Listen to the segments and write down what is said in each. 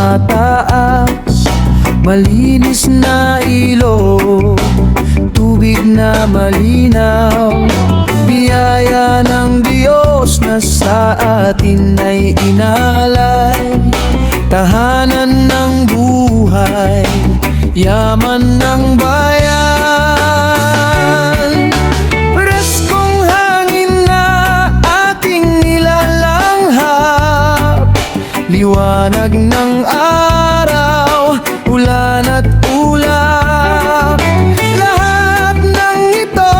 tumataas, malinis na ilog, tubig na malinaw, biyaya ng Diyos na sa atin ay inalay. Tahanan ng buhay, yaman ng bayan, preskong hangin na ating nilalanghap, liwanag ng araw, ulan at ulap. Lahat ng ito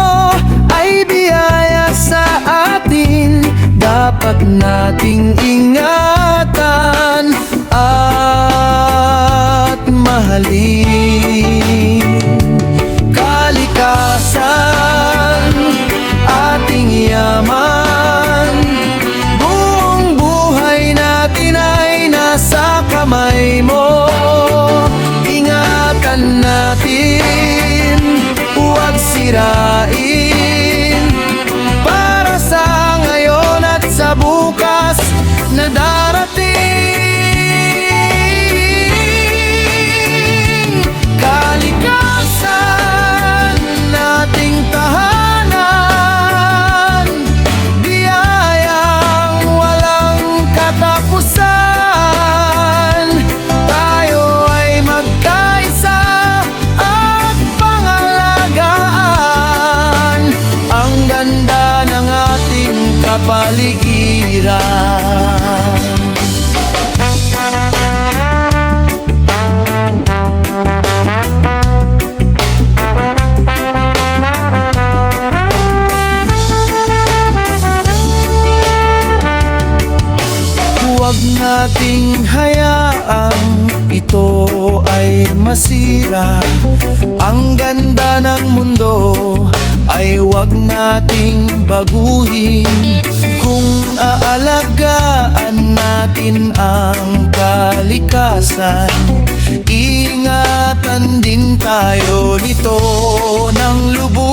ay biyaya sa atin, dapat nating ingatan at mahalin. Kalikasan, ating yaman, buong buhay natin ay nasa kamay mo. Ingatan natin, huwag sirain, para sa ngayon at sa bukas na darating. Kalikasan, ating tahanan, biyayang walang katapusan. Tayo ay magkaisa at pangalagaan ang ganda ng ating kapaligiran. Huwag nating hayaang ito ay masira. Ang ganda ng mundo ay huwag nating baguhin. Kung aalagaan natin ang kalikasan, ingatan din tayo nito ng lubos.